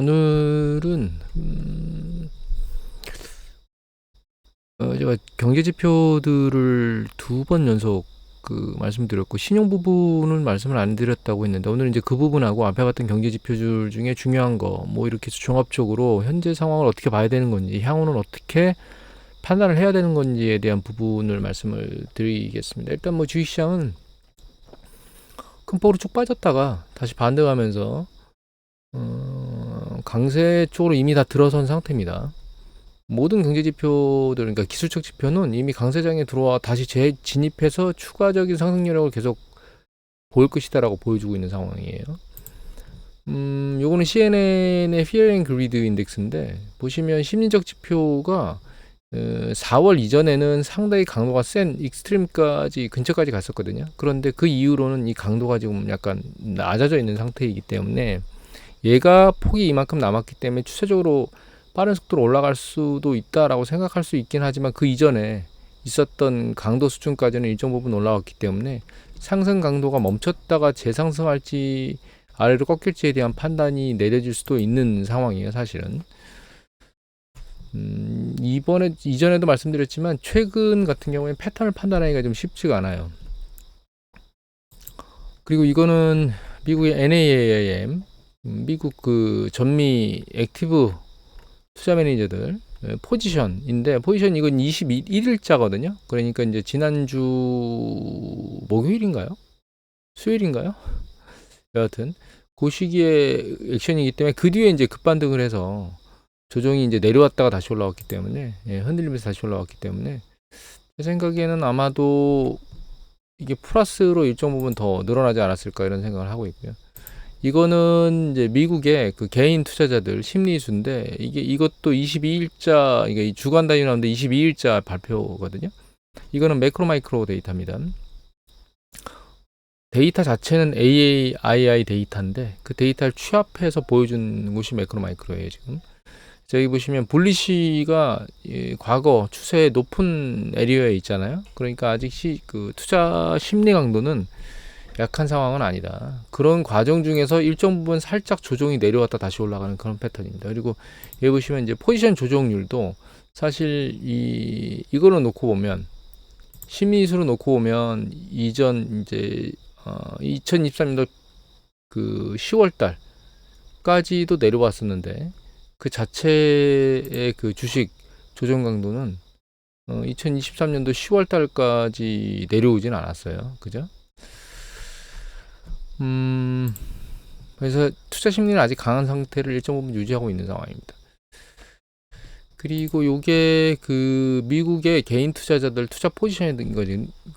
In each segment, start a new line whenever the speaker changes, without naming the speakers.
오늘은 제가 경제 지표들을 두 번 연속 말씀드렸고, 신용 부분은 말씀을 안 드렸다고 했는데, 오늘은 이제 그 부분하고 앞에 봤던 경제 지표들 중에 중요한 거 뭐 이렇게 해서 종합적으로 현재 상황을 어떻게 봐야 되는 건지, 향후는 어떻게 판단을 해야 되는 건지에 대한 부분을 말씀을 드리겠습니다. 일단 뭐 주식시장은 큰 폭으로 쭉 빠졌다가 다시 반등하면서 강세 쪽으로 이미 다 들어선 상태입니다. 모든 경제 지표들, 그러니까 기술적 지표는 이미 강세장에 들어와 다시 재진입해서 추가적인 상승 여력을 계속 보일 것이다라고 보여주고 있는 상황이에요. 요거는 CNN의 Fear and Greed 인덱스인데, 보시면 심리적 지표가 4월 이전에는 상당히 강도가 센 익스트림까지 근처까지 갔었거든요. 그런데 그 이후로는 이 강도가 지금 약간 낮아져 있는 상태이기 때문에, 얘가 폭이 이만큼 남았기 때문에 추세적으로 빠른 속도로 올라갈 수도 있다라고 생각할 수 있긴 하지만, 그 이전에 있었던 강도 수준까지는 일정 부분 올라왔기 때문에 상승 강도가 멈췄다가 재상승할지 아래로 꺾일지에 대한 판단이 내려질 수도 있는 상황이에요, 사실은. 이전에도 말씀드렸지만 최근 같은 경우에 패턴을 판단하기가 좀 쉽지가 않아요. 그리고 이거는 미국의 NAAM, 미국 전미 액티브 투자 매니저들 포지션인데, 포지션 이건 21일자거든요. 그러니까 이제 지난주 목요일인가요? 수요일인가요? 여하튼 그 시기에 액션이기 때문에, 그 뒤에 이제 급반등을 해서 조정이 이제 내려왔다가 다시 올라왔기 때문에, 흔들리면서 다시 올라왔기 때문에, 제 생각에는 아마도 이게 플러스로 일정 부분 더 늘어나지 않았을까 이런 생각을 하고 있고요. 이거는 이제 미국의 개인 투자자들 심리수인데, 이것도 22일자, 이게 주간 단위 나오는데 22일자 발표거든요. 이거는 매크로 마이크로 데이터입니다. 데이터 자체는 AAII 데이터인데, 그 데이터를 취합해서 보여준 곳이 매크로 마이크로예요, 지금. 여기 보시면 bulish가 과거 추세의 높은 에리어에 있잖아요. 그러니까 아직 투자 심리 강도는 약한 상황은 아니다. 그런 과정 중에서 일정 부분 살짝 조정이 내려왔다 다시 올라가는 그런 패턴입니다. 그리고 여기 보시면 이제 포지션 조정률도 사실 이거를 놓고 보면, 심리수로 놓고 보면, 이전 이제 2023년도 10월 달까지도 내려왔었는데, 그 자체의 주식 조정 강도는 2023년도 10월 달까지 내려오진 않았어요. 그죠? 그래서 투자 심리는 아직 강한 상태를 일정 부분 유지하고 있는 상황입니다. 그리고 요게 미국의 개인 투자자들 투자 포지션인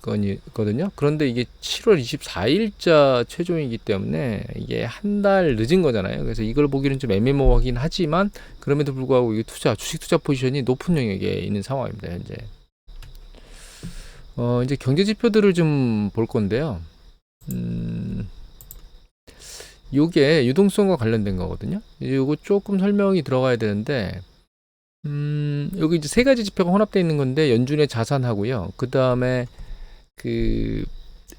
거거든요. 그런데 이게 7월 24일자 최종이기 때문에 이게 한 달 늦은 거잖아요. 그래서 이걸 보기는 좀 애매모호하긴 하지만, 그럼에도 불구하고 이 주식 투자 포지션이 높은 영역에 있는 상황입니다, 현재. 이제 경제 지표들을 좀 볼 건데요. 요게 유동성과 관련된 거거든요. 요거 조금 설명이 들어가야 되는데, 여기 이제 세 가지 지표가 혼합되어 있는 건데, 연준의 자산하고요, 그 다음에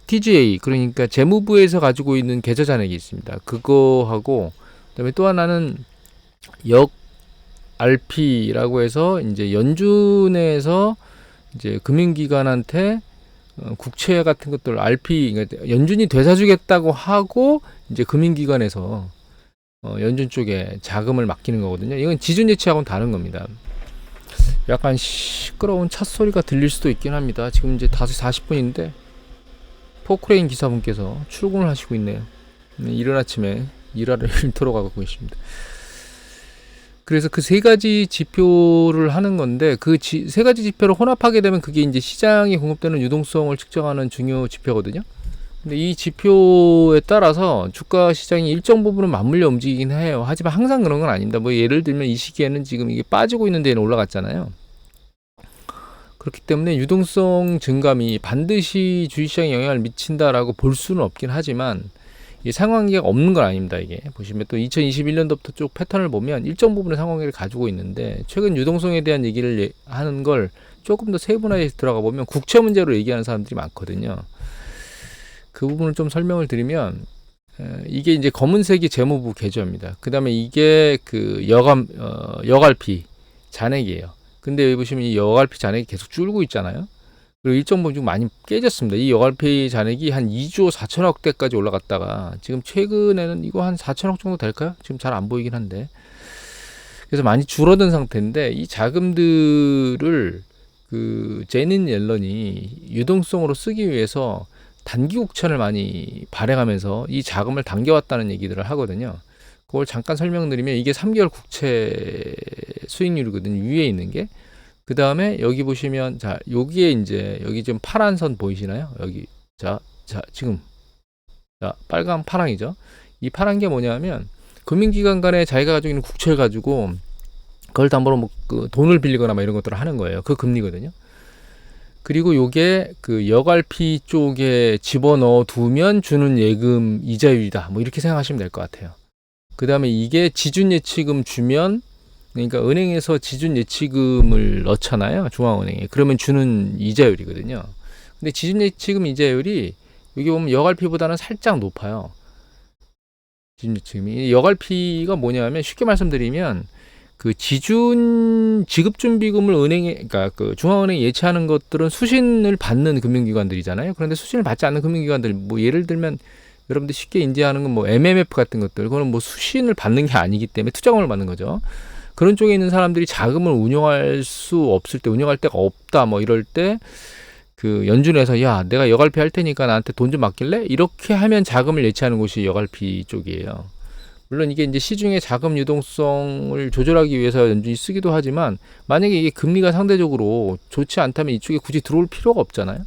TGA, 그러니까 재무부에서 가지고 있는 계좌 잔액이 있습니다. 그거하고, 그 다음에 또 하나는 역 RP라고 해서 이제 연준에서 이제 금융기관한테 국채 같은 것들 RP, 그러니까 연준이 되사주겠다고 하고 이제 금융기관에서 연준 쪽에 자금을 맡기는 거거든요. 이건 지준 예치하고는 다른 겁니다. 약간 시끄러운 차 소리가 들릴 수도 있긴 합니다. 지금 이제 5시 40분인데 포크레인 기사분께서 출근을 하시고 있네요. 이른 아침에 일하러 일터로 가고 계십니다. 그래서 그 세 가지 지표를 하는 건데, 그 세 가지 지표를 혼합하게 되면 그게 이제 시장에 공급되는 유동성을 측정하는 중요 지표거든요. 근데 이 지표에 따라서 주가 시장이 일정 부분은 맞물려 움직이긴 해요. 하지만 항상 그런 건 아닙니다. 뭐 예를 들면 이 시기에는 지금 이게 빠지고 있는 데는 올라갔잖아요. 그렇기 때문에 유동성 증감이 반드시 주식시장에 영향을 미친다라고 볼 수는 없긴 하지만, 이 상황계가 없는 건 아닙니다. 이게 보시면 또 2021년도부터 쭉 패턴을 보면 일정 부분의 상황계를 가지고 있는데, 최근 유동성에 대한 얘기를 하는 걸 조금 더 세분화해서 들어가 보면 국채 문제로 얘기하는 사람들이 많거든요. 그 부분을 좀 설명을 드리면, 이게 이제 검은색이 재무부 계좌입니다. 그 다음에 이게 그 여갈피 잔액이에요. 근데 여기 보시면 이 여갈피 잔액이 계속 줄고 있잖아요. 그리고 일정 부분 좀 많이 깨졌습니다. 이 여갈피 잔액이 한 2조 4천억 대까지 올라갔다가 지금 최근에는 이거 한 4천억 정도 될까요? 지금 잘 안 보이긴 한데. 그래서 많이 줄어든 상태인데 이 자금들을 그 제닛 옐런이 유동성으로 쓰기 위해서 단기 국채를 많이 발행하면서 이 자금을 당겨왔다는 얘기들을 하거든요. 그걸 잠깐 설명드리면 이게 3개월 국채 수익률이거든요. 위에 있는 게. 그 다음에 여기 보시면 자 여기에 이제 여기 좀 파란 선 보이시나요? 여기 자 지금 자 빨강 파랑이죠. 이 파란 게 뭐냐면 금융기관 간에 자기가 가지고 있는 국채를 가지고 그걸 담보로 뭐 그 돈을 빌리거나 막 이런 것들을 하는 거예요. 그 금리거든요. 그리고 요게 그 여갈피 쪽에 집어넣어 두면 주는 예금 이자율이다. 뭐 이렇게 생각하시면 될 것 같아요. 그 다음에 이게 지준 예치금 주면 그러니까 은행에서 지준 예치금을 넣잖아요. 중앙은행에. 그러면 주는 이자율이거든요. 근데 지준 예치금 이자율이 여기 보면 여갈피보다는 살짝 높아요. 지준 예치금이. 여갈피가 뭐냐면 쉽게 말씀드리면 그 지급준비금을 은행에, 그러니까 그 중앙은행이 예치하는 것들은 수신을 받는 금융기관들이잖아요. 그런데 수신을 받지 않는 금융기관들, 뭐 예를 들면 여러분들 쉽게 인지하는 건 뭐 MMF 같은 것들, 그거는 뭐 수신을 받는 게 아니기 때문에 투자금을 받는 거죠. 그런 쪽에 있는 사람들이 자금을 운용할 수 없을 때, 운용할 데가 없다, 뭐 이럴 때, 그 연준에서 야, 내가 여갈피 할 테니까 나한테 돈 좀 맡길래? 이렇게 하면 자금을 예치하는 곳이 여갈피 쪽이에요. 물론 이게 이제 시중의 자금 유동성을 조절하기 위해서 연준이 쓰기도 하지만 만약에 이게 금리가 상대적으로 좋지 않다면 이쪽에 굳이 들어올 필요가 없잖아요.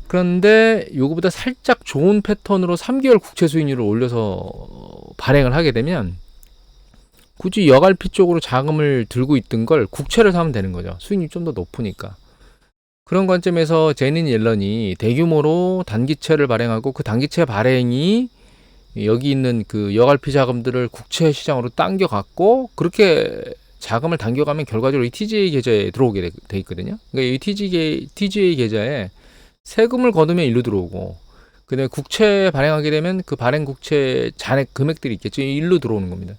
그런데 요거보다 살짝 좋은 패턴으로 3개월 국채 수익률을 올려서 발행을 하게 되면 굳이 여갈피 쪽으로 자금을 들고 있던 걸 국채를 사면 되는 거죠. 수익률이 좀 더 높으니까. 그런 관점에서 제닛 옐런이 대규모로 단기채를 발행하고 그 단기채 발행이 여기 있는 그 여갈피 자금들을 국채 시장으로 당겨갔고 그렇게 자금을 당겨가면 결과적으로 이 TGA 계좌에 들어오게 돼 있거든요. 그러니까 이 TGA 계좌에 세금을 거두면 일로 들어오고 그다음에 국채 발행하게 되면 그 발행 국채 잔액 금액들이 있겠죠. 일로 들어오는 겁니다.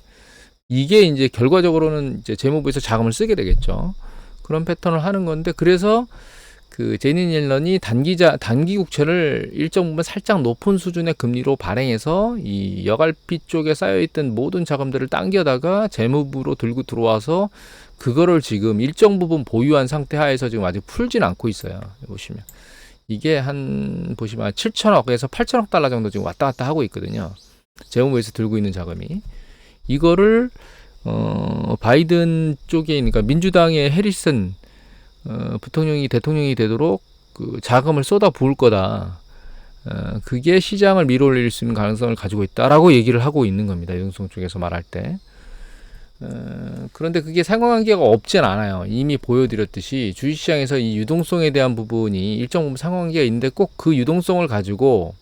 이게 이제 결과적으로는 이제 재무부에서 자금을 쓰게 되겠죠. 그런 패턴을 하는 건데 그래서 그 제닛 옐런이 단기 국채를 일정 부분 살짝 높은 수준의 금리로 발행해서 이 여갈피 쪽에 쌓여있던 모든 자금들을 당겨다가 재무부로 들고 들어와서 그거를 지금 일정 부분 보유한 상태 하에서 지금 아직 풀진 않고 있어요. 보시면 이게 한 보시면 7천억에서 8천억 달러 정도 지금 왔다 갔다 하고 있거든요. 재무부에서 들고 있는 자금이 이거를 바이든 쪽에 그러니까 민주당의 해리슨 대통령이 되도록 그 자금을 쏟아 부을 거다. 그게 시장을 밀어올릴 수 있는 가능성을 가지고 있다라고 얘기를 하고 있는 겁니다. 유동성 쪽에서 말할 때. 그런데 그게 상관관계가 없진 않아요. 이미 보여드렸듯이 주식시장에서 이 유동성에 대한 부분이 일정 부분 상관관계가 있는데 꼭 그 유동성을 가지고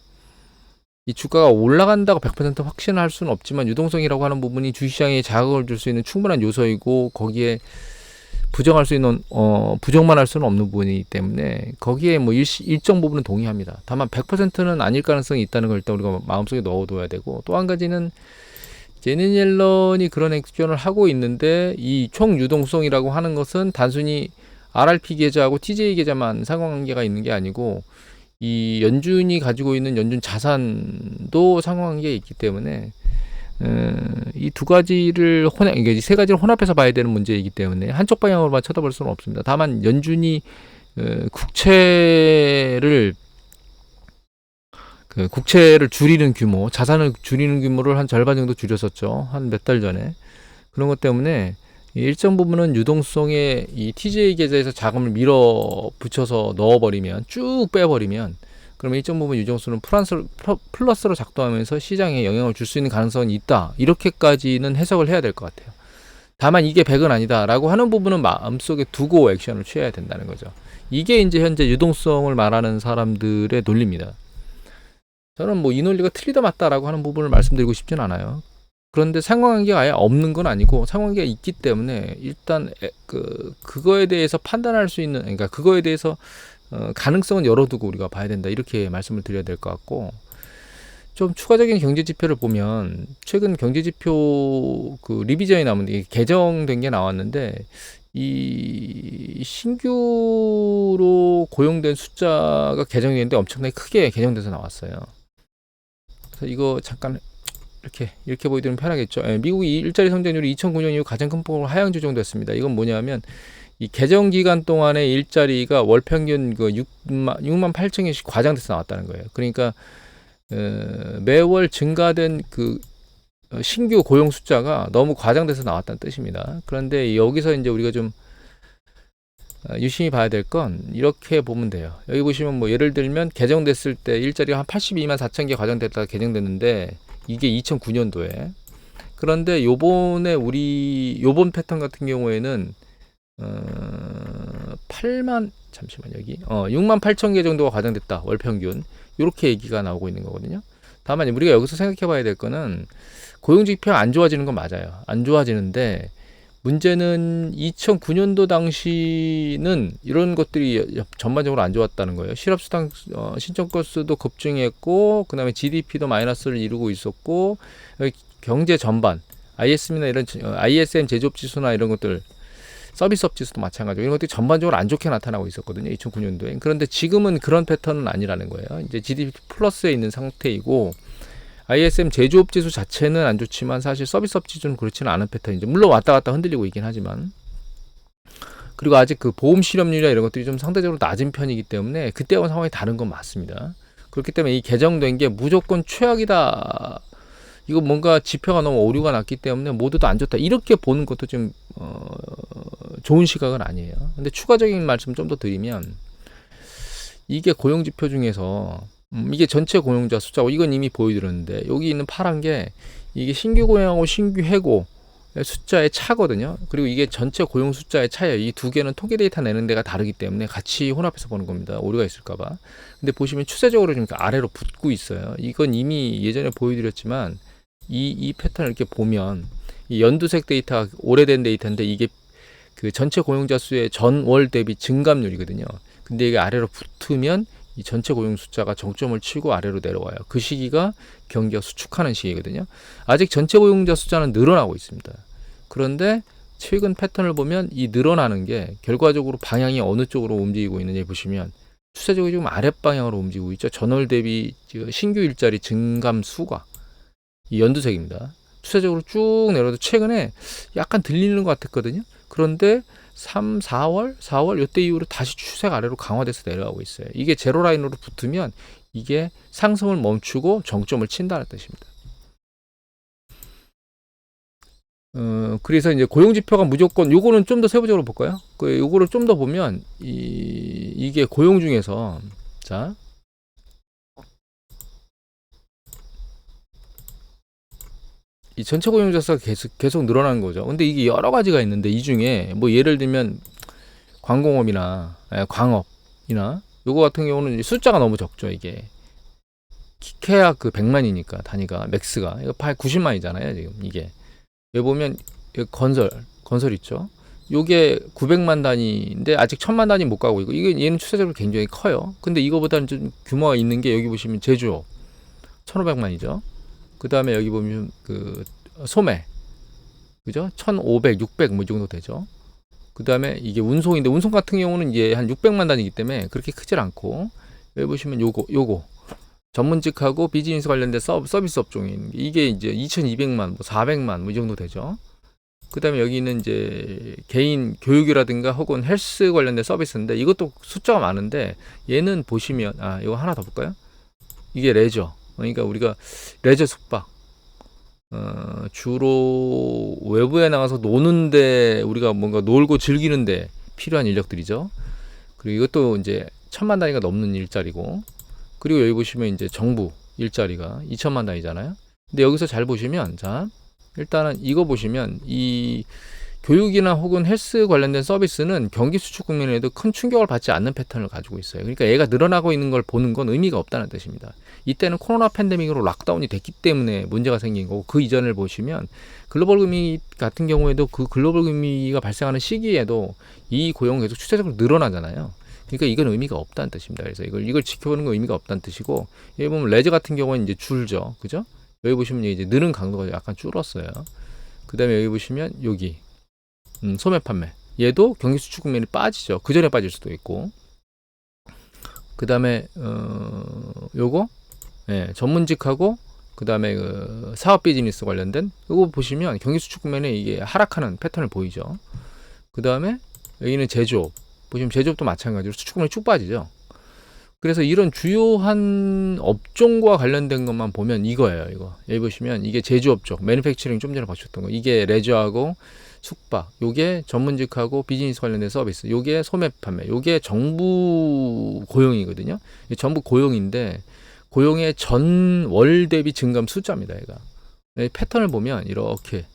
이 주가가 올라간다고 100% 확신할 수는 없지만 유동성이라고 하는 부분이 주식시장에 자극을 줄 수 있는 충분한 요소이고 거기에 부정할 수 있는 부정만 할 수는 없는 부분이기 때문에 거기에 뭐 일정 부분은 동의합니다. 다만 100%는 아닐 가능성이 있다는 걸 일단 우리가 마음속에 넣어둬야 되고 또 한 가지는 제닛 옐런이 그런 액션을 하고 있는데 이 총 유동성이라고 하는 것은 단순히 RRP 계좌하고 TJ 계좌만 상관관계가 있는 게 아니고 이 연준이 가지고 있는 연준 자산도 상관관계가 있기 때문에 이 두 가지를 이게 세 가지를 혼합해서 봐야 되는 문제이기 때문에 한쪽 방향으로만 쳐다볼 수는 없습니다. 다만 연준이 국채를 줄이는 규모, 자산을 줄이는 규모를 한 절반 정도 줄였었죠. 한 몇 달 전에. 그런 것 때문에 일정 부분은 유동성에 이 TJ 계좌에서 자금을 밀어붙여서 넣어버리면 쭉 빼버리면 그러면 일정 부분 유동성은 플러스로 작동하면서 시장에 영향을 줄 수 있는 가능성은 있다. 이렇게까지는 해석을 해야 될 것 같아요. 다만 이게 100은 아니다라고 하는 부분은 마음속에 두고 액션을 취해야 된다는 거죠. 이게 이제 현재 유동성을 말하는 사람들의 논리입니다. 저는 뭐 이 논리가 틀리다 맞다라고 하는 부분을 말씀드리고 싶진 않아요. 그런데 상관관계가 아예 없는 건 아니고 상관관계가 있기 때문에 일단 그거에 대해서 판단할 수 있는 그러니까 그거에 대해서 가능성은 열어두고 우리가 봐야 된다 이렇게 말씀을 드려야 될 것 같고 좀 추가적인 경제 지표를 보면 최근 경제 지표 그 리비전이 나오는데 개정된 게 나왔는데 이 신규로 고용된 숫자가 개정이 됐는데 엄청나게 크게 개정돼서 나왔어요. 그래서 이거 잠깐 이렇게 보여드리면 편하겠죠. 예, 미국이 일자리 성장률이 2009년 이후 가장 큰 폭으로 하향 조정됐습니다. 이건 뭐냐면 이 개정 기간 동안의 일자리가 월 평균 그 6만 8천 개씩 과장돼서 나왔다는 거예요. 그러니까 매월 증가된 그 신규 고용 숫자가 너무 과장돼서 나왔다는 뜻입니다. 그런데 여기서 이제 우리가 좀 유심히 봐야 될 건 이렇게 보면 돼요. 여기 보시면 뭐 예를 들면 개정됐을 때 일자리가 한 82만 4천 개 과장됐다가 개정됐는데 이게 2009년도에. 그런데 요번 패턴 같은 경우에는 6만 8천 개 정도가 과장됐다. 월 평균. 이렇게 얘기가 나오고 있는 거거든요. 다만 우리가 여기서 생각해 봐야 될 거는 고용지표 안 좋아지는 건 맞아요. 안 좋아지는데 문제는 2009년도 당시는 이런 것들이 전반적으로 안 좋았다는 거예요. 실업수당 신청 건수도 급증했고, 그 다음에 GDP도 마이너스를 이루고 있었고, 경제 전반, ISM이나 이런 ISM 제조업 지수나 이런 것들, 서비스업 지수도 마찬가지고 이런 것들이 전반적으로 안 좋게 나타나고 있었거든요. 2009년도에. 그런데 지금은 그런 패턴은 아니라는 거예요. 이제 GDP 플러스에 있는 상태이고, ISM 제조업 지수 자체는 안 좋지만 사실 서비스업 지수는 그렇지는 않은 패턴이죠. 물론 왔다 갔다 흔들리고 있긴 하지만. 그리고 아직 그 보험 실업률이나 이런 것들이 좀 상대적으로 낮은 편이기 때문에 그때와 상황이 다른 건 맞습니다. 그렇기 때문에 이 개정된 게 무조건 최악이다. 이거 뭔가 지표가 너무 오류가 났기 때문에 모두 다 안 좋다. 이렇게 보는 것도 좀 좋은 시각은 아니에요. 근데 추가적인 말씀 좀 더 드리면 이게 고용지표 중에서 이게 전체 고용자 숫자고 이건 이미 보여드렸는데 여기 있는 파란 게 이게 신규 고용하고 신규 해고 숫자의 차거든요. 그리고 이게 전체 고용 숫자의 차예요. 이 두 개는 통계 데이터 내는 데가 다르기 때문에 같이 혼합해서 보는 겁니다. 오류가 있을까봐. 근데 보시면 추세적으로 좀 아래로 붙고 있어요. 이건 이미 예전에 보여드렸지만 이 패턴을 이렇게 보면 이 연두색 데이터가 오래된 데이터인데 이게 그 전체 고용자 수의 전월 대비 증감률이거든요. 근데 이게 아래로 붙으면 이 전체 고용 숫자가 정점을 치고 아래로 내려와요. 그 시기가 경기가 수축하는 시기거든요. 아직 전체 고용자 숫자는 늘어나고 있습니다. 그런데 최근 패턴을 보면 이 늘어나는 게 결과적으로 방향이 어느 쪽으로 움직이고 있는지 보시면 추세적으로 지금 아랫방향으로 움직이고 있죠. 전월 대비 신규 일자리 증감 수가 이 연두색입니다. 추세적으로 쭉 내려도 최근에 약간 들리는 것 같았거든요. 그런데 3, 4월 이때 이후로 다시 추세가 아래로 강화돼서 내려가고 있어요. 이게 제로 라인으로 붙으면 이게 상승을 멈추고 정점을 친다는 뜻입니다. 그래서 이제 고용지표가 무조건 요거는 좀 더 세부적으로 볼까요? 요거를 좀 더 보면 이게 고용 중에서 자 이 전체 고용자 수가 계속 늘어나는 거죠. 근데 이게 여러 가지가 있는데 이 중에 뭐 예를 들면 광공업이나 광업이나 요거 같은 경우는 숫자가 너무 적죠. 이게 키케야 그 100만이니까 단위가 맥스가 이거 90만이잖아요. 지금 이게 여기 보면 건설 있죠. 요게 900만 단위인데 아직 1000만 단위 못 가고 있고 이게 얘는 추세적으로 굉장히 커요. 근데 이거보다는 좀 규모가 있는 게 여기 보시면 제조업 1500만이죠. 그 다음에 여기 보면 그 소매 그죠? 1500, 600 뭐 이 정도 되죠. 그 다음에 이게 운송인데 운송 같은 경우는 이제 한 600만 단위이기 때문에 그렇게 크질 않고 여기 보시면 요거 전문직하고 비즈니스 관련된 서비스 업종인 이게 이제 2200만, 뭐 400만 뭐 이 정도 되죠. 그 다음에 여기는 이제 개인 교육이라든가 혹은 헬스 관련된 서비스인데 이것도 숫자가 많은데 얘는 보시면 이거 하나 더 볼까요? 이게 레저. 그러니까 우리가 레저 숙박 주로 외부에 나가서 노는데 우리가 뭔가 놀고 즐기는데 필요한 인력들이죠. 그리고 이것도 이제 1000만 단위가 넘는 일자리고 그리고 여기 보시면 이제 정부 일자리가 2000만 단위잖아요. 근데 여기서 잘 보시면 자 일단은 이거 보시면 이 교육이나 혹은 헬스 관련된 서비스는 경기 수축 국면에도 큰 충격을 받지 않는 패턴을 가지고 있어요. 그러니까 얘가 늘어나고 있는 걸 보는 건 의미가 없다는 뜻입니다. 이때는 코로나 팬데믹으로 락다운이 됐기 때문에 문제가 생긴 거고 그 이전을 보시면 글로벌 금리 같은 경우에도 그 글로벌 금리가 발생하는 시기에도 이 고용이 계속 추세적으로 늘어나잖아요. 그러니까 이건 의미가 없다는 뜻입니다. 그래서 이걸 지켜보는 건 의미가 없다는 뜻이고, 여기 보면 레저 같은 경우는 이제 줄죠, 그죠? 여기 보시면 이제 느는 강도가 약간 줄었어요. 그 다음에 여기 보시면 여기 소매 판매, 얘도 경기 수축 국면이 빠지죠. 그 전에 빠질 수도 있고. 그 다음에 요거 전문직하고 그 다음에 그 사업 비즈니스 관련된 이거 보시면 경기 수축 국면에 이게 하락하는 패턴을 보이죠. 그 다음에 여기는 제조업 보시면 제조업도 마찬가지로 수축 국면이 쭉 빠지죠. 그래서 이런 주요한 업종과 관련된 것만 보면 이거예요. 이거 여기 보시면 이게 제조업 쪽 매니팩처링 좀 전에 봐주셨던 거, 이게 레저하고 숙박, 요게 전문직하고 비즈니스 관련된 서비스, 요게 소매 판매, 요게 정부 고용이거든요. 전부 고용인데 고용의 전월 대비 증감 숫자입니다. 얘가 패턴을 보면 이렇게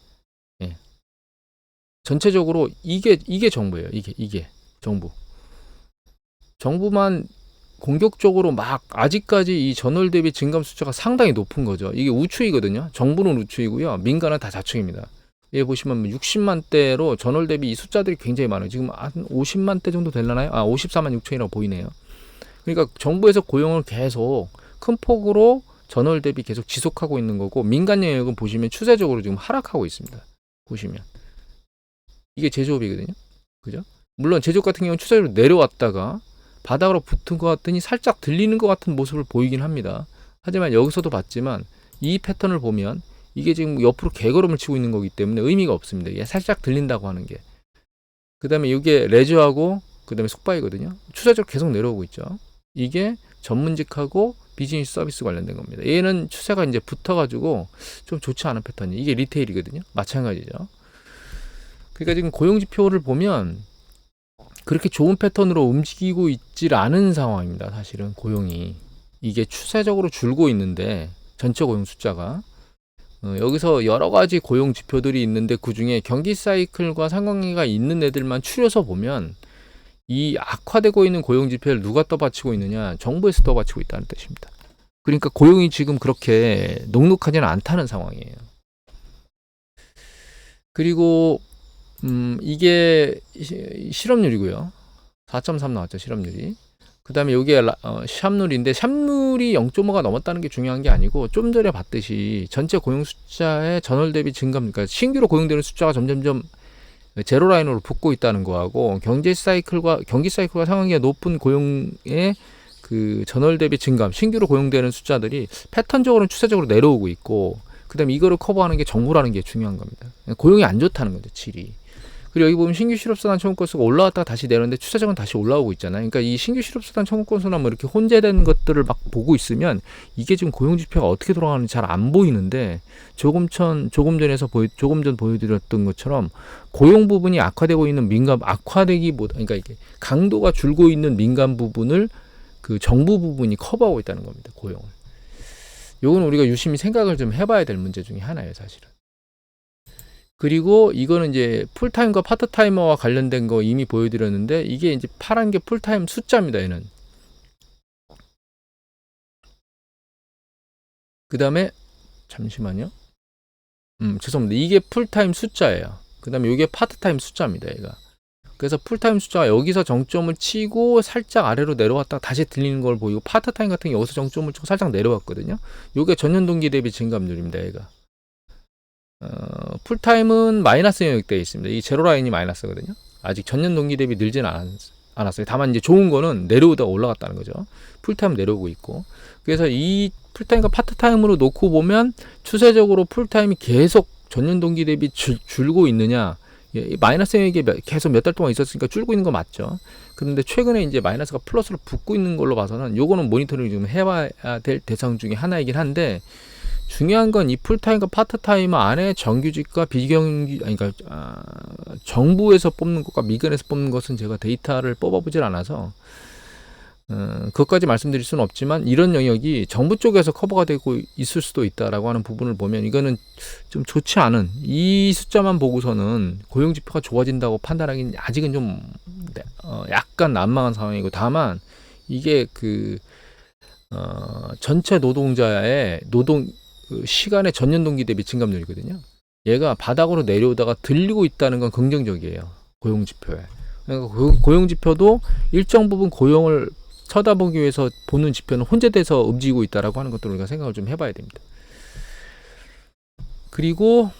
전체적으로 이게 정부예요. 이게 정부만 공격적으로 막 아직까지 이 전월 대비 증감 숫자가 상당히 높은 거죠. 이게 우추이거든요. 정부는 우추이고요, 민간은 다 좌측입니다. 여기 보시면 60만대로 전월 대비 이 숫자들이 굉장히 많아요. 지금 한 50만대 정도 되려나요? 54만 6천이라고 보이네요. 그러니까 정부에서 고용을 계속 큰 폭으로 전월 대비 계속 지속하고 있는 거고, 민간 영역은 보시면 추세적으로 지금 하락하고 있습니다. 보시면 이게 제조업이거든요, 그죠? 물론 제조업 같은 경우는 추세적으로 내려왔다가 바닥으로 붙은 것 같더니 살짝 들리는 것 같은 모습을 보이긴 합니다. 하지만 여기서도 봤지만 이 패턴을 보면 이게 지금 옆으로 개걸음을 치고 있는 거기 때문에 의미가 없습니다. 이게 살짝 들린다고 하는 게. 그 다음에 이게 레저하고 그 다음에 숙박이거든요. 추세적으로 계속 내려오고 있죠. 이게 전문직하고 비즈니스 서비스 관련된 겁니다. 얘는 추세가 이제 붙어가지고 좀 좋지 않은 패턴이, 이게 리테일이거든요. 마찬가지죠. 그러니까 지금 고용지표를 보면 그렇게 좋은 패턴으로 움직이고 있질 않은 상황입니다. 사실은 고용이 이게 추세적으로 줄고 있는데 전체 고용 숫자가 여기서 여러 가지 고용 지표들이 있는데 그 중에 경기 사이클과 상관관계가 있는 애들만 추려서 보면 이 악화되고 있는 고용 지표를 누가 떠받치고 있느냐? 정부에서 떠받치고 있다는 뜻입니다. 그러니까 고용이 지금 그렇게 녹록하지는 않다는 상황이에요. 그리고 이게 실업률이고요. 4.3 나왔죠, 실업률이. 그 다음에 이게 샵률인데 샵률이 0.5가 넘었다는 게 중요한 게 아니고, 좀 전에 봤듯이 전체 고용 숫자의 전월 대비 증감, 그러니까 신규로 고용되는 숫자가 점점점 제로 라인으로 붙고 있다는 거하고, 경기 사이클과 상황이 높은 고용의 그 전월 대비 증감, 신규로 고용되는 숫자들이 패턴적으로는 추세적으로 내려오고 있고, 그 다음에 이거를 커버하는 게 정부라는 게 중요한 겁니다. 고용이 안 좋다는 거죠, 질이. 그리고 여기 보면 신규 실업사단 청구 건수가 올라왔다가 다시 내렸는데 추세적으로 다시 올라오고 있잖아요. 그러니까 이 신규 실업사단 청구 건수나 뭐 이렇게 혼재된 것들을 막 보고 있으면 이게 지금 고용 지표가 어떻게 돌아가는지 잘 안 보이는데, 조금 전 보여드렸던 것처럼 고용 부분이 악화되고 있는 악화되기보다, 그러니까 이게 강도가 줄고 있는 민간 부분을 그 정부 부분이 커버하고 있다는 겁니다, 고용을. 요건 우리가 유심히 생각을 좀 해봐야 될 문제 중에 하나예요, 사실은. 그리고 이거는 이제 풀타임과 파트타이머와 관련된 거 이미 보여드렸는데, 이게 이제 파란 게 풀타임 숫자입니다, 얘는. 그 다음에 잠시만요. 죄송합니다. 이게 풀타임 숫자예요. 그 다음에 이게 파트타임 숫자입니다, 얘가. 그래서 풀타임 숫자가 여기서 정점을 치고 살짝 아래로 내려왔다가 다시 들리는 걸 보이고, 파트타임 같은 게 여기서 정점을 치고 살짝 내려왔거든요. 이게 전년 동기 대비 증감률입니다, 얘가. 풀타임은 마이너스 영역대에 있습니다. 이 제로 라인이 마이너스거든요. 아직 전년 동기 대비 늘지는 않았어요. 다만 이제 좋은 거는 내려오다가 올라갔다는 거죠. 풀타임 내려오고 있고. 그래서 이 풀타임과 파트타임으로 놓고 보면 추세적으로 풀타임이 계속 전년 동기 대비 줄고 있느냐, 마이너스 영역이 계속 몇 달 동안 있었으니까 줄고 있는 거 맞죠. 그런데 최근에 이제 마이너스가 플러스로 붙고 있는 걸로 봐서는 요거는 모니터링 좀 해봐야 될 대상 중에 하나이긴 한데, 중요한 건 이 풀타임과 파트타임 안에 정규직과 그러니까 정부에서 뽑는 것과 미근에서 뽑는 것은 제가 데이터를 뽑아보질 않아서 그것까지 말씀드릴 수는 없지만, 이런 영역이 정부 쪽에서 커버가 되고 있을 수도 있다라고 하는 부분을 보면 이거는 좀 좋지 않은, 이 숫자만 보고서는 고용지표가 좋아진다고 판단하기는 아직은 좀 약간 난망한 상황이고, 다만 이게 전체 노동자의 시간의 전년 동기 대비 증감률이거든요. 얘가 바닥으로 내려오다가 들리고 있다는 건 긍정적이에요, 고용지표에. 그러니까 고용 지표도 일정 부분 고용을 쳐다보기 위해서 보는 지표는 혼재돼서 움직이고 있다라고 하는 것도 우리가 생각을 좀 해봐야 됩니다. 그리고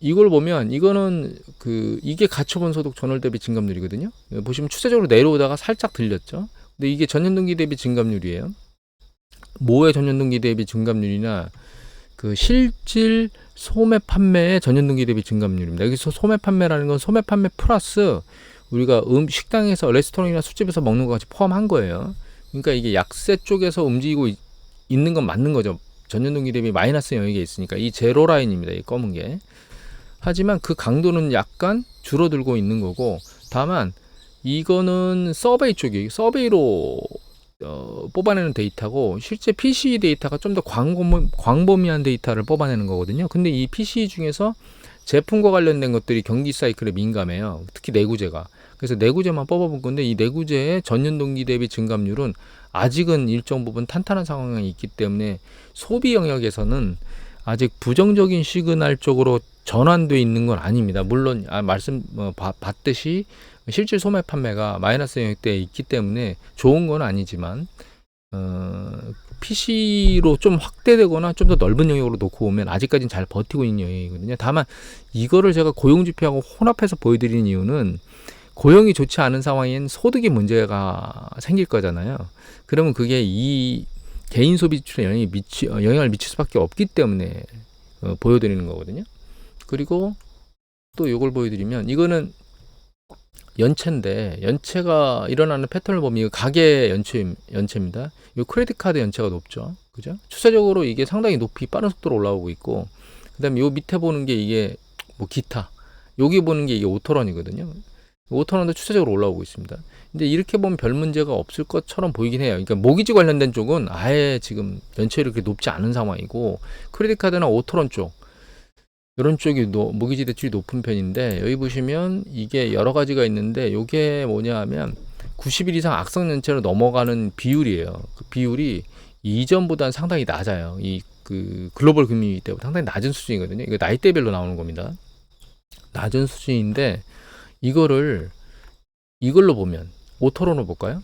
이걸 보면 이거는 이게 가처분 소득 전월 대비 증감률이거든요. 보시면 추세적으로 내려오다가 살짝 들렸죠. 근데 이게 전년 동기 대비 증감률이에요. 뭐의 전년 동기 대비 증감률이나 실질 소매 판매의 전년 동기 대비 증감률입니다. 여기서 소매 판매라는 건 소매 판매 플러스 우리가 식당에서 레스토랑이나 술집에서 먹는 거 같이 포함한 거예요. 그러니까 이게 약세 쪽에서 움직이고 있는 건 맞는 거죠. 전년 동기 대비 마이너스 영역에 있으니까 이 제로 라인입니다. 이 검은 게. 하지만 그 강도는 약간 줄어들고 있는 거고, 다만 이거는 서베이 쪽이 서베이로 뽑아내는 데이터고, 실제 PCE 데이터가 좀 더 광범위한 데이터를 뽑아내는 거거든요. 근데 이 PCE 중에서 제품과 관련된 것들이 경기 사이클에 민감해요. 특히 내구재가. 그래서 내구재만 뽑아본 건데, 이 내구재의 전년 동기 대비 증감률은 아직은 일정 부분 탄탄한 상황이 있기 때문에 소비 영역에서는 아직 부정적인 시그널 쪽으로 전환돼 있는 건 아닙니다. 물론 봤듯이 실질 소매 판매가 마이너스 영역대에 있기 때문에 좋은 건 아니지만 PC로 좀 확대되거나 좀 더 넓은 영역으로 놓고 오면 아직까지는 잘 버티고 있는 영역이거든요. 다만 이거를 제가 고용지표하고 혼합해서 보여드리는 이유는 고용이 좋지 않은 상황엔 소득이 문제가 생길 거잖아요. 그러면 그게 이 개인 소비 지출에 영향을 미칠 수밖에 없기 때문에 보여드리는 거거든요. 그리고 또 이걸 보여드리면 이거는 연체인데, 연체가 일어나는 패턴을 보면 이거 가계 연체입니다. 이 크레딧 카드 연체가 높죠. 그죠? 추세적으로 이게 상당히 높이 빠른 속도로 올라오고 있고, 그다음에 요 밑에 보는 게 이게 기타. 여기 보는 게 이게 오토런이거든요. 오토런도 추세적으로 올라오고 있습니다. 근데 이렇게 보면 별 문제가 없을 것처럼 보이긴 해요. 그러니까 모기지 관련된 쪽은 아예 지금 연체율이 그렇게 높지 않은 상황이고, 크레딧 카드나 오토런 쪽, 이런 쪽이 모기지 대출이 높은 편인데, 여기 보시면 이게 여러 가지가 있는데, 이게 뭐냐 하면 90일 이상 악성 연체로 넘어가는 비율이에요. 그 비율이 이전보다는 상당히 낮아요. 글로벌 금리 때보다 상당히 낮은 수준이거든요. 이거 나이대별로 나오는 겁니다. 낮은 수준인데, 이걸로 보면 오토런으로 볼까요?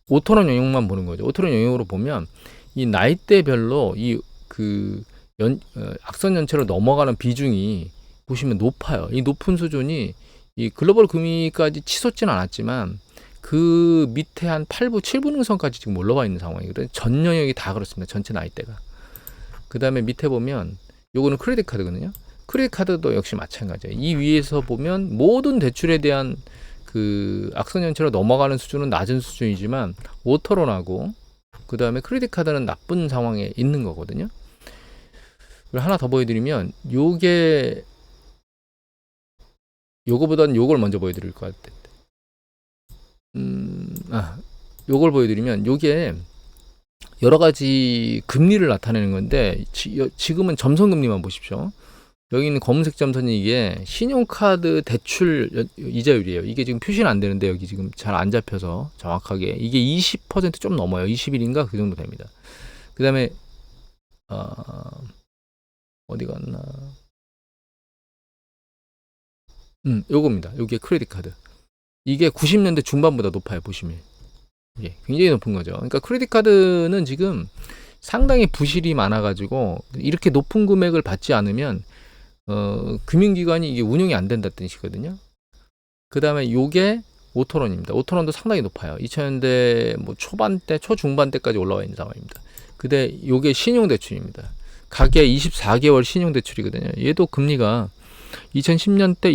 오토런 영역만 보는 거죠. 오토런 영역으로 보면 이 나이대별로 악성 연체로 넘어가는 비중이 보시면 높아요. 이 높은 수준이 이 글로벌 금리까지 치솟지는 않았지만 그 밑에 한 8부, 7부 능선까지 지금 올라와 있는 상황이거든요. 전 영역이 다 그렇습니다. 전체 나이대가. 그 다음에 밑에 보면 요거는 크레딧 카드거든요. 크레딧 카드도 역시 마찬가지예요. 이 위에서 보면 모든 대출에 대한 악성 연체로 넘어가는 수준은 낮은 수준이지만 오토런하고 그 다음에 크레딧 카드는 나쁜 상황에 있는 거거든요. 하나 더 보여드리면 요거보다는 요걸 먼저 보여드릴 것 같아요. 요걸 보여드리면 요게 여러 가지 금리를 나타내는 건데, 지금은 점선금리만 보십시오. 여기 있는 검은색 점선이 이게 신용카드 대출 이자율이에요. 이게 지금 표시는 안 되는데 여기 지금 잘 안 잡혀서 정확하게 이게 20% 좀 넘어요. 21인가 그 정도 됩니다. 그 다음에 어디 갔나? 요겁니다. 요게 크레딧 카드. 이게 90년대 중반보다 높아요. 보시면 이게 굉장히 높은 거죠. 그러니까 크레딧 카드는 지금 상당히 부실이 많아가지고 이렇게 높은 금액을 받지 않으면 금융기관이 이게 운영이 안 된다는 뜻이거든요. 그 다음에 요게 오토런입니다. 오토런도 상당히 높아요. 2000년대 초반대, 초중반대까지 올라와 있는 상황입니다. 근데 요게 신용대출입니다. 가계 24개월 신용대출이거든요. 얘도 금리가 2010년대,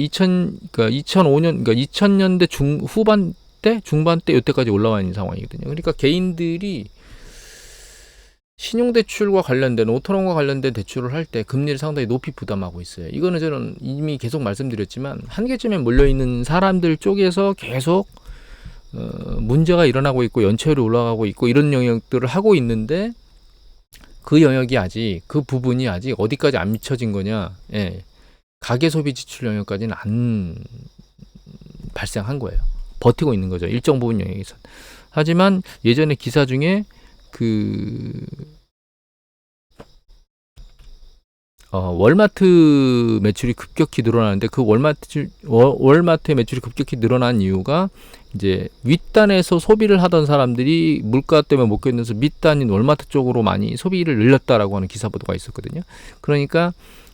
2005년, 그러니까 2000년대 후반대, 중반대 요때까지 올라와 있는 상황이거든요. 그러니까 개인들이 신용대출과 관련된 오토런과 관련된 대출을 할 때 금리를 상당히 높이 부담하고 있어요. 이거는 저는 이미 계속 말씀드렸지만 한계점에 몰려있는 사람들 쪽에서 계속 문제가 일어나고 있고 연체율이 올라가고 있고 이런 영역들을 하고 있는데, 그 영역이 그 부분이 아직 어디까지 안 미쳐진 거냐. 가계소비지출 영역까지는 안 발생한 거예요. 버티고 있는 거죠. 일정 부분 영역에서. 하지만 예전에 기사 중에 월마트 매출이 급격히 늘어나는데 그 월마트의 매출이 급격히 늘어난 이유가 이제 윗단에서 소비를 하던 사람들이 물가 때문에 못 견뎌서 밑단인 월마트 쪽으로 많이 소비를 늘렸다라고 하는 기사 보도가 있었거든요. 그러니까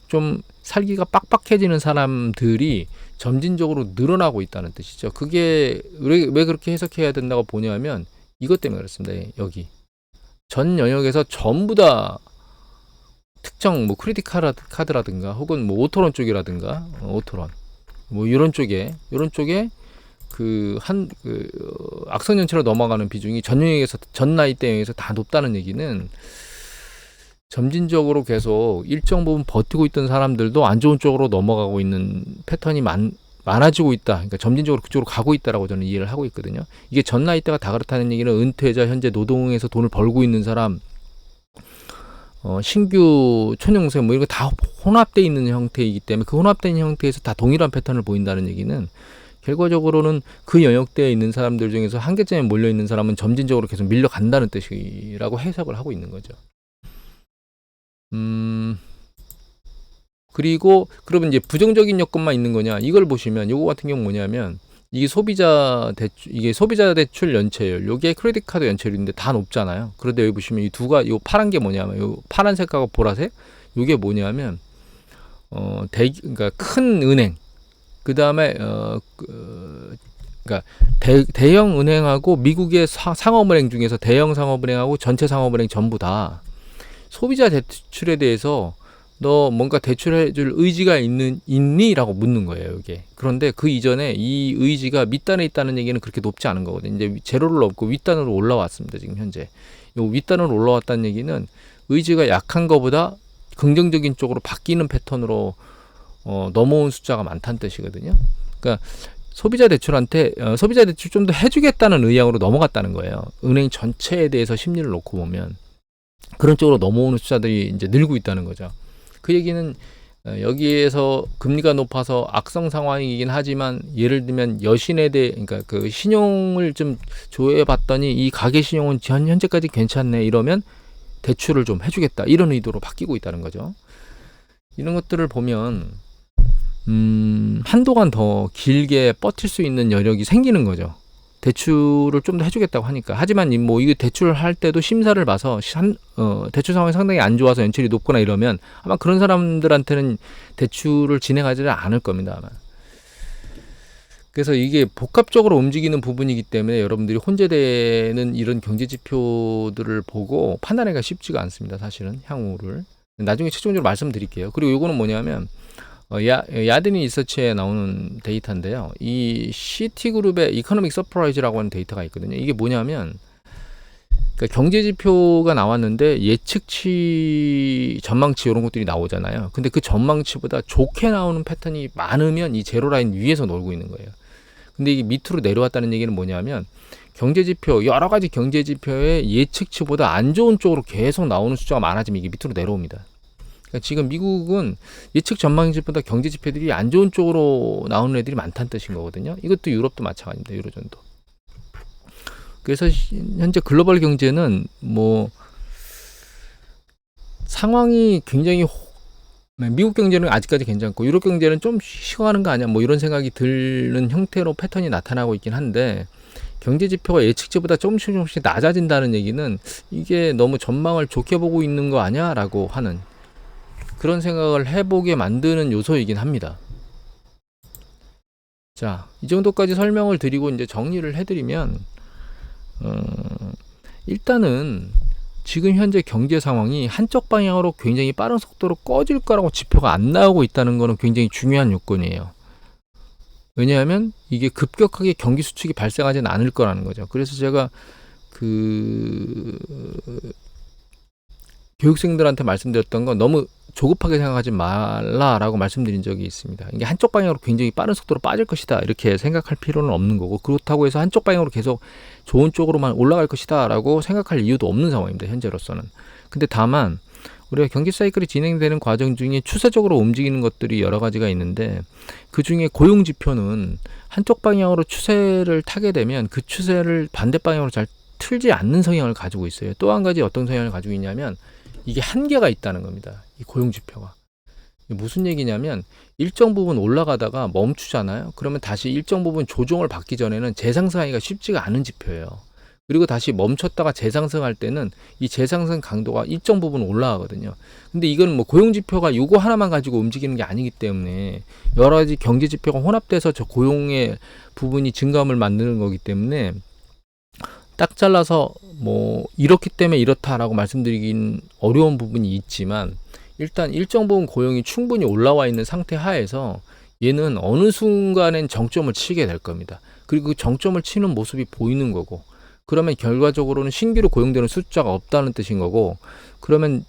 좀 살기가 빡빡해지는 사람들이 점진적으로 늘어나고 있다는 뜻이죠. 그게 왜 그렇게 해석해야 된다고 보냐면 이것 때문에 그렇습니다. 여기 전 영역에서 전부 다 특정 뭐 크레딧 카드라든가 혹은 뭐 오토론 쪽이라든가 오토론 뭐 이런 쪽에 악성 연체로 넘어가는 비중이 전 영역에서 전 나이대에서 다 높다는 얘기는 점진적으로 계속 일정 부분 버티고 있던 사람들도 안 좋은 쪽으로 넘어가고 있는 패턴이 많아지고 있다. 그러니까 점진적으로 그쪽으로 가고 있다라고 저는 이해를 하고 있거든요. 이게 전 나이대가 다 그렇다는 얘기는 은퇴자, 현재 노동에서 돈을 벌고 있는 사람, 신규 촌영생 뭐 이런 거 다 혼합되어 있는 형태이기 때문에 그 혼합된 형태에서 다 동일한 패턴을 보인다는 얘기는 결과적으로는 그 영역대에 있는 사람들 중에서 한계점에 몰려 있는 사람은 점진적으로 계속 밀려간다는 뜻이라고 해석을 하고 있는 거죠. 그리고 그러면 이제 부정적인 여건만 있는 거냐? 이걸 보시면 요거 같은 경우 뭐냐면 이게 소비자 대출 연체율, 요게 크레딧 카드 연체율인데 다 높잖아요. 그런데 여기 보시면 이 요 파란 게 뭐냐면 요 파란색하고 보라색 요게 뭐냐면 그러니까 큰 은행 그다음에 그러니까 대형 은행하고 미국의 상업은행 중에서 대형 상업은행하고 전체 상업은행 전부 다 소비자 대출에 대해서 너 뭔가 대출해줄 의지가 있니? 라고 묻는 거예요, 이게. 그런데 그 이전에 이 의지가 밑단에 있다는 얘기는 그렇게 높지 않은 거거든요. 이제 제로를 넘고 윗단으로 올라왔습니다, 지금 현재. 요 윗단으로 올라왔다는 얘기는 의지가 약한 거보다 긍정적인 쪽으로 바뀌는 패턴으로 넘어온 숫자가 많다는 뜻이거든요. 그러니까 소비자 대출 좀 더 해주겠다는 의향으로 넘어갔다는 거예요. 은행 전체에 대해서 심리를 놓고 보면. 그런 쪽으로 넘어오는 숫자들이 이제 늘고 있다는 거죠. 그 얘기는 여기에서 금리가 높아서 악성 상황이긴 하지만 예를 들면 여신에 대해 그러니까 그 신용을 좀 조회해 봤더니 이 가계 신용은 현재까지 괜찮네 이러면 대출을 좀 해주겠다 이런 의도로 바뀌고 있다는 거죠. 이런 것들을 보면 한동안 더 길게 버틸 수 있는 여력이 생기는 거죠. 대출을 좀 더 해주겠다고 하니까. 하지만 뭐 이거 대출을 할 때도 심사를 봐서 대출 상황이 상당히 안 좋아서 연체율이 높거나 이러면 아마 그런 사람들한테는 대출을 진행하지는 않을 겁니다. 아마. 그래서 이게 복합적으로 움직이는 부분이기 때문에 여러분들이 혼재되는 이런 경제 지표들을 보고 판단하기가 쉽지가 않습니다. 사실은 향후를. 나중에 최종적으로 말씀드릴게요. 그리고 이거는 뭐냐면 야드니 리서치에 나오는 데이터인데요. 이 시티그룹의 이코노믹 서프라이즈라고 하는 데이터가 있거든요. 이게 뭐냐면 그러니까 경제 지표가 나왔는데 예측치, 전망치 이런 것들이 나오잖아요. 근데 그 전망치보다 좋게 나오는 패턴이 많으면 이 제로 라인 위에서 놀고 있는 거예요. 근데 이게 밑으로 내려왔다는 얘기는 뭐냐면 경제 지표, 여러 가지 경제 지표의 예측치보다 안 좋은 쪽으로 계속 나오는 숫자가 많아지면 이게 밑으로 내려옵니다. 그러니까 지금 미국은 예측 전망치보다 경제 지표들이 안 좋은 쪽으로 나오는 애들이 많다는 뜻인 거거든요. 이것도 유럽도 마찬가지입니다. 유로존도. 그래서 현재 글로벌 경제는 뭐 상황이 굉장히 미국 경제는 아직까지 괜찮고 유럽 경제는 좀 쉬어가는 거 아니야? 뭐 이런 생각이 드는 형태로 패턴이 나타나고 있긴 한데 경제 지표가 예측치보다 조금씩 낮아진다는 얘기는 이게 너무 전망을 좋게 보고 있는 거 아니야? 라고 하는 그런 생각을 해보게 만드는 요소이긴 합니다. 자, 이 정도까지 설명을 드리고 이제 정리를 해드리면 일단은 지금 현재 경제 상황이 한쪽 방향으로 굉장히 빠른 속도로 꺼질 거라고 지표가 안 나오고 있다는 것은 굉장히 중요한 요건이에요. 왜냐하면 이게 급격하게 경기 수축이 발생하지는 않을 거라는 거죠. 그래서 제가 교육생들한테 말씀드렸던 건 너무 조급하게 생각하지 말라라고 말씀드린 적이 있습니다. 이게 한쪽 방향으로 굉장히 빠른 속도로 빠질 것이다 이렇게 생각할 필요는 없는 거고 그렇다고 해서 한쪽 방향으로 계속 좋은 쪽으로만 올라갈 것이다 라고 생각할 이유도 없는 상황입니다. 현재로서는. 근데 다만 우리가 경기 사이클이 진행되는 과정 중에 추세적으로 움직이는 것들이 여러 가지가 있는데 그 중에 고용 지표는 한쪽 방향으로 추세를 타게 되면 그 추세를 반대 방향으로 잘 틀지 않는 성향을 가지고 있어요. 또 한 가지 어떤 성향을 가지고 있냐면 이게 한계가 있다는 겁니다. 이 고용 지표가. 무슨 얘기냐면 일정 부분 올라가다가 멈추잖아요. 그러면 다시 일정 부분 조정을 받기 전에는 재상승하기가 쉽지가 않은 지표예요. 그리고 다시 멈췄다가 재상승할 때는 이 재상승 강도가 일정 부분 올라가거든요. 근데 이건 뭐 고용 지표가 요거 하나만 가지고 움직이는 게 아니기 때문에 여러 가지 경제 지표가 혼합돼서 저 고용의 부분이 증감을 만드는 거기 때문에 딱 잘라서 뭐 이렇기 때문에 이렇다라고 말씀드리긴 어려운 부분이 있지만 일단 일정 부분 고용이 충분히 올라와 있는 상태 하에서 얘는 어느 순간엔 정점을 치게 될 겁니다. 그리고 그 정점을 치는 모습이 보이는 거고, 그러면 결과적으로는 신규로 고용되는 숫자가 없다는 뜻인 거고, 그러면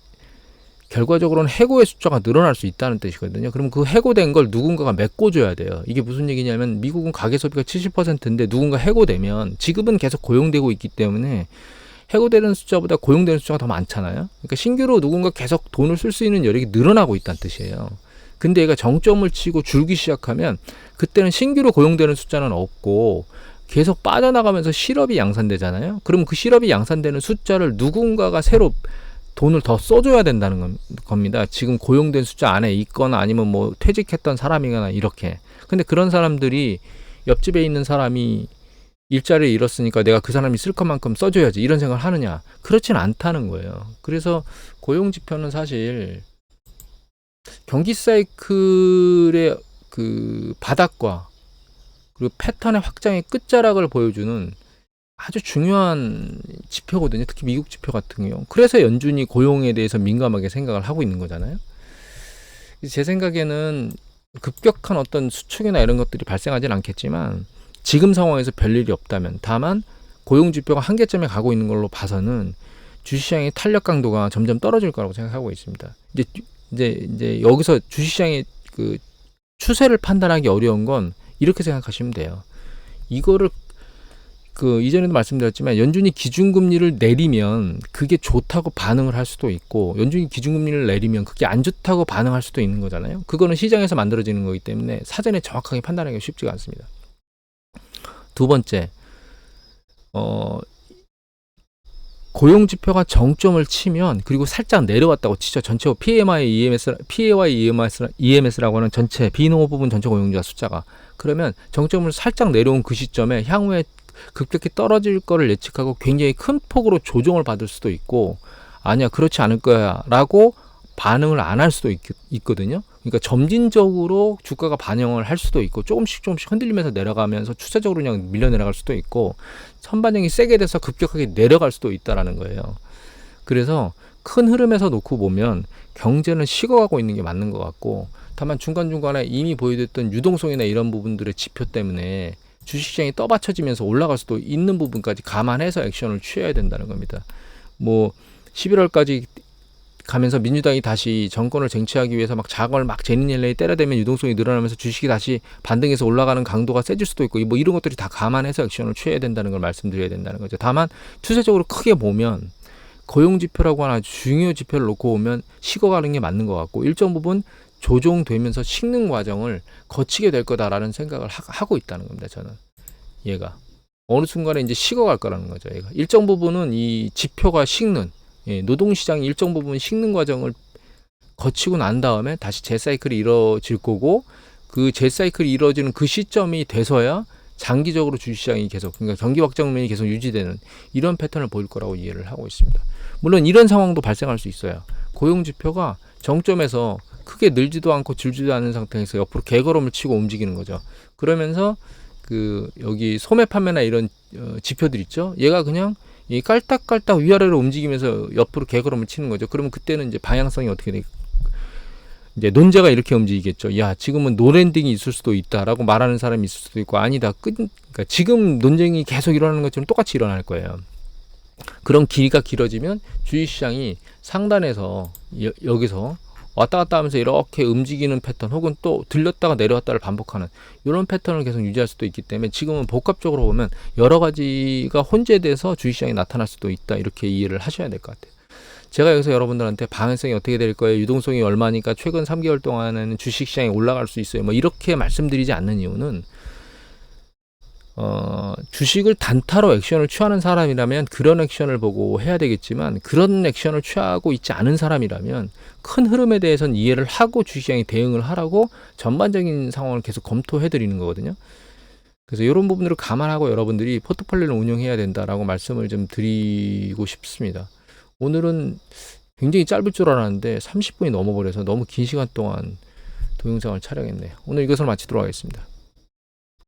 결과적으로는 해고의 숫자가 늘어날 수 있다는 뜻이거든요. 그럼 그 해고된 걸 누군가가 메꿔줘야 돼요. 이게 무슨 얘기냐면 미국은 가계소비가 70%인데 누군가 해고되면 지금은 계속 고용되고 있기 때문에 해고되는 숫자보다 고용되는 숫자가 더 많잖아요. 그러니까 신규로 누군가 계속 돈을 쓸 수 있는 여력이 늘어나고 있다는 뜻이에요. 근데 얘가 정점을 치고 줄기 시작하면 그때는 신규로 고용되는 숫자는 없고 계속 빠져나가면서 실업이 양산되잖아요. 그럼 그 실업이 양산되는 숫자를 누군가가 새로 돈을 더 써줘야 된다는 겁니다. 지금 고용된 숫자 안에 있거나 아니면 뭐 퇴직했던 사람이거나 이렇게. 근데 그런 사람들이 옆집에 있는 사람이 일자리를 잃었으니까 내가 그 사람이 쓸 것만큼 써줘야지 이런 생각을 하느냐? 그렇진 않다는 거예요. 그래서 고용 지표는 사실 경기 사이클의 그 바닥과 그리고 패턴의 확장의 끝자락을 보여주는 아주 중요한 지표거든요. 특히 미국 지표 같은 경우. 그래서 연준이 고용에 대해서 민감하게 생각을 하고 있는 거잖아요. 제 생각에는 급격한 어떤 수축이나 이런 것들이 발생하진 않겠지만 지금 상황에서 별일이 없다면, 다만 고용 지표가 한계점에 가고 있는 걸로 봐서는 주식시장의 탄력 강도가 점점 떨어질 거라고 생각하고 있습니다. 이제 여기서 주식시장의 그 추세를 판단하기 어려운 건 이렇게 생각하시면 돼요. 이거를 이전에도 말씀드렸지만 연준이 기준금리를 내리면 그게 좋다고 반응을 할 수도 있고, 연준이 기준금리를 내리면 그게 안 좋다고 반응할 수도 있는 거잖아요. 그거는 시장에서 만들어지는 거기 때문에 사전에 정확하게 판단하기가 쉽지가 않습니다. 두 번째, 고용 지표가 정점을 치면, 그리고 살짝 내려왔다고 치죠. 전체 PMI, EMS라고 하는 전체 비농업 부분 전체 고용자 숫자가. 그러면 정점을 살짝 내려온 그 시점에 향후에 급격히 떨어질 거를 예측하고 굉장히 큰 폭으로 조정을 받을 수도 있고, 아니야 그렇지 않을 거야 라고 반응을 안 할 수도 있거든요. 그러니까 점진적으로 주가가 반영을 할 수도 있고, 조금씩 흔들리면서 내려가면서 추세적으로 그냥 밀려 내려갈 수도 있고, 선반영이 세게 돼서 급격하게 내려갈 수도 있다라는 거예요. 그래서 큰 흐름에서 놓고 보면 경제는 식어가고 있는 게 맞는 것 같고, 다만 중간중간에 이미 보여줬던 유동성이나 이런 부분들의 지표 때문에 주식시장이 떠받쳐지면서 올라갈 수도 있는 부분까지 감안해서 액션을 취해야 된다는 겁니다. 뭐 11월까지 가면서 민주당이 다시 정권을 쟁취하기 위해서 막 자금을 막 제니넬레이 때려대면 유동성이 늘어나면서 주식이 다시 반등해서 올라가는 강도가 세질 수도 있고, 뭐 이런 것들이 다 감안해서 액션을 취해야 된다는 걸 말씀드려야 된다는 거죠. 다만 추세적으로 크게 보면 고용지표라고 하는 아주 중요 지표를 놓고 보면 식어가는 게 맞는 것 같고, 일정 부분 조정되면서 식는 과정을 거치게 될 거다라는 생각을 하고 있다는 겁니다. 저는 얘가 어느 순간에 이제 식어갈 거라는 거죠. 얘가 일정 부분은 이 지표가 식는, 노동시장이 일정 부분 식는 과정을 거치고 난 다음에 다시 재사이클이 이루어질 거고, 그 재사이클이 이루어지는 그 시점이 돼서야 장기적으로 주식시장이 계속, 그러니까 경기 확장면이 계속 유지되는 이런 패턴을 보일 거라고 이해를 하고 있습니다. 물론 이런 상황도 발생할 수 있어요. 고용지표가 정점에서 크게 늘지도 않고 줄지도 않은 상태에서 옆으로 개걸음을 치고 움직이는 거죠. 그러면서 여기 소매 판매나 이런 지표들 있죠. 얘가 그냥 이 깔딱깔딱 위아래로 움직이면서 옆으로 개걸음을 치는 거죠. 그러면 그때는 이제 방향성이 어떻게 돼? 이제 논제가 이렇게 움직이겠죠. 야, 지금은 노랜딩이 있을 수도 있다라고 말하는 사람이 있을 수도 있고, 아니다. 그러니까 지금 논쟁이 계속 일어나는 것처럼 똑같이 일어날 거예요. 그런 길이가 길어지면 주식시장이 상단에서 여기서 왔다 갔다 하면서 이렇게 움직이는 패턴, 혹은 또 들렸다가 내려왔다를 반복하는 이런 패턴을 계속 유지할 수도 있기 때문에 지금은 복합적으로 보면 여러 가지가 혼재돼서 주식시장이 나타날 수도 있다, 이렇게 이해를 하셔야 될 것 같아요. 제가 여기서 여러분들한테 방향성이 어떻게 될 거예요, 유동성이 얼마니까 최근 3개월 동안에는 주식시장이 올라갈 수 있어요, 뭐 이렇게 말씀드리지 않는 이유는 주식을 단타로 액션을 취하는 사람이라면 그런 액션을 보고 해야 되겠지만, 그런 액션을 취하고 있지 않은 사람이라면 큰 흐름에 대해서는 이해를 하고 주식시장에 대응을 하라고 전반적인 상황을 계속 검토해 드리는 거거든요. 그래서 이런 부분들을 감안하고 여러분들이 포트폴리오를 운영해야 된다라고 말씀을 좀 드리고 싶습니다. 오늘은 굉장히 짧을 줄 알았는데 30분이 넘어버려서 너무 긴 시간 동안 동영상을 촬영했네요. 오늘 이것을 마치도록 하겠습니다.